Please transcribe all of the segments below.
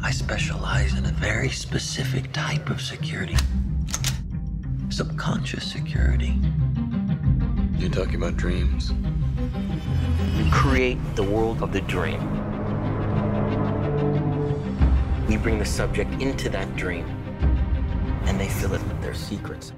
I specialize in a very specific type of security. Subconscious security. You're talking about dreams? We create the world of the dream. We bring the subject into that dream, and they fill it with their secrets.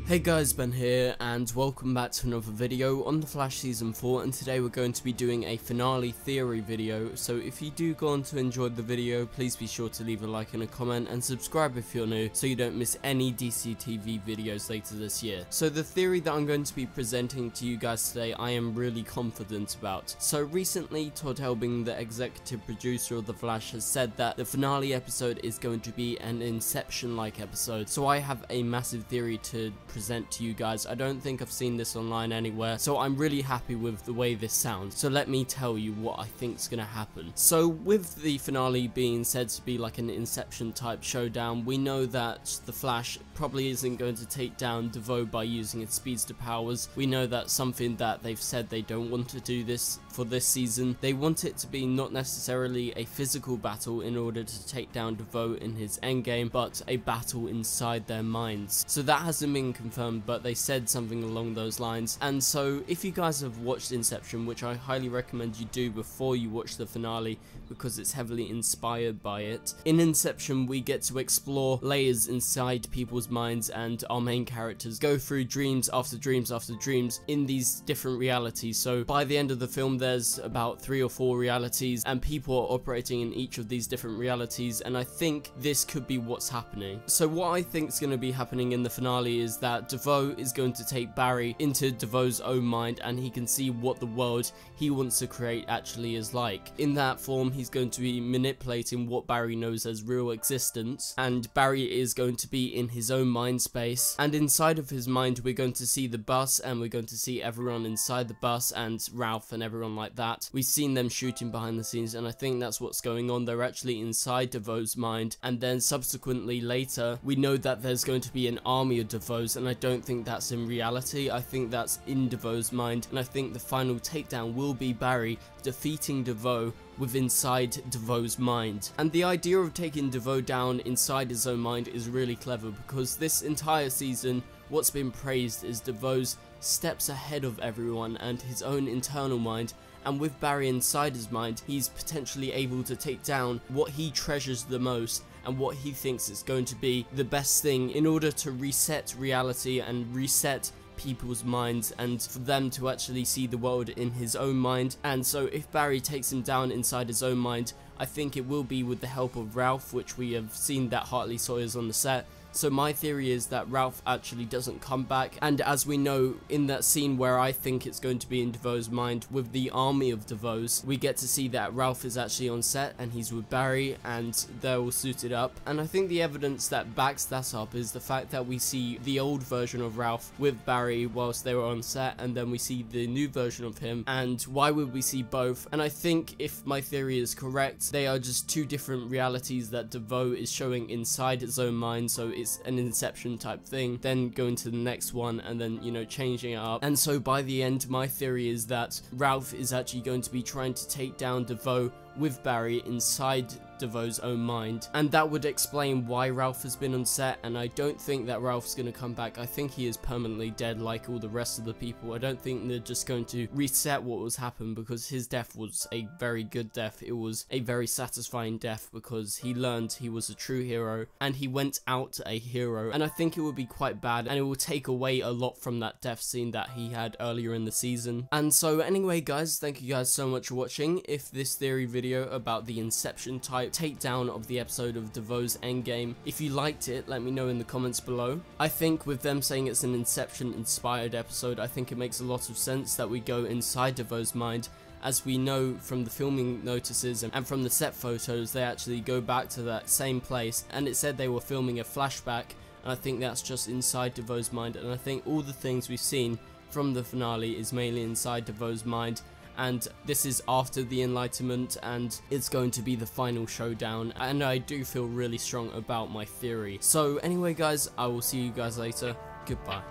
Hey guys, Ben here, and welcome back to another video on The Flash Season 4, and today we're going to be doing a finale theory video. So if you do go on to enjoy the video, please be sure to leave a like and a comment, and subscribe if you're new, so you don't miss any DC TV videos later this year. So the theory that I'm going to be presenting to you guys today, I am really confident about. So recently, Todd Helbing, the executive producer of The Flash, has said that the finale episode is going to be an Inception-like episode. So I have a massive theory to present to you guys. I don't think I've seen this online anywhere, so I'm really happy with the way this sounds. So let me tell you what I think is going to happen. So with the finale being said to be like an Inception type showdown, we know that the Flash probably isn't going to take down DeVoe by using its speedster powers. We know that's something that they've said they don't want to do this for this season. They want it to be not necessarily a physical battle in order to take down DeVoe in his endgame, but a battle inside their minds. So that hasn't been confirmed, but they said something along those lines. And so if you guys have watched Inception, which I highly recommend you do before you watch the finale, because it's heavily inspired by it, in Inception we get to explore layers inside people's minds, and our main characters go through dreams after dreams after dreams in these different realities. So by the end of the film there's about 3 or 4 realities, and people are operating in each of these different realities, and I think this could be what's happening. So what I think is going to be happening in the finale is that DeVoe is going to take Barry into DeVoe's own mind, and he can see what the world he wants to create actually is like. In that form, he's going to be manipulating what Barry knows as real existence, and Barry is going to be in his own mind space, and inside of his mind we're going to see the bus, and we're going to see everyone inside the bus, and Ralph and everyone like that. We've seen them shooting behind the scenes, and I think that's what's going on. They're actually inside DeVoe's mind, and then subsequently later we know that there's going to be an army of DeVoes, and I don't think that's in reality. I think that's in DeVoe's mind, and I think the final takedown will be Barry defeating DeVoe with inside DeVoe's mind. And the idea of taking DeVoe down inside his own mind is really clever, because this entire season what's been praised is DeVoe's steps ahead of everyone and his own internal mind, and with Barry inside his mind he's potentially able to take down what he treasures the most and what he thinks is going to be the best thing in order to reset reality and reset people's minds, and for them to actually see the world in his own mind. And so if Barry takes him down inside his own mind, I think it will be with the help of Ralph, which we have seen that Hartley Sawyer's on the set. So my theory is that Ralph actually doesn't come back, and as we know in that scene where I think it's going to be in DeVoe's mind with the army of DeVoes, we get to see that Ralph is actually on set and he's with Barry and they're all suited up. And I think the evidence that backs that up is the fact that we see the old version of Ralph with Barry whilst they were on set, and then we see the new version of him. And why would we see both? And I think if my theory is correct, they are just 2 different realities that DeVoe is showing inside his own mind. So it's an Inception type thing, then going to the next one, and then, you know, changing it up. And so by the end, my theory is that Ralph is actually going to be trying to take down DeVoe with Barry inside DeVoe's own mind, and that would explain why Ralph has been on set. And I don't think that Ralph's going to come back. I think he is permanently dead like all the rest of the people. I don't think they're just going to reset what was happened, because his death was a very good death. It was a very satisfying death because he learned he was a true hero and he went out a hero, and I think it would be quite bad, and it will take away a lot from that death scene that he had earlier in the season. And so anyway guys, thank you guys so much for watching. If this theory video about the Inception type takedown of the episode of DeVoe's Endgame, if you liked it, let me know in the comments below. I think with them saying it's an Inception inspired episode, I think it makes a lot of sense that we go inside DeVoe's mind. As we know from the filming notices and from the set photos, they actually go back to that same place, and it said they were filming a flashback, and I think that's just inside DeVoe's mind. And I think all the things we've seen from the finale is mainly inside DeVoe's mind, and this is after the Enlightenment, and it's going to be the final showdown, and I do feel really strong about my theory. So anyway guys, I will see you guys later. Goodbye.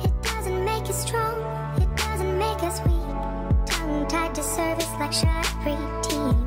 It doesn't make us strong, it doesn't make us weak. Tongue tied to service like Shari T.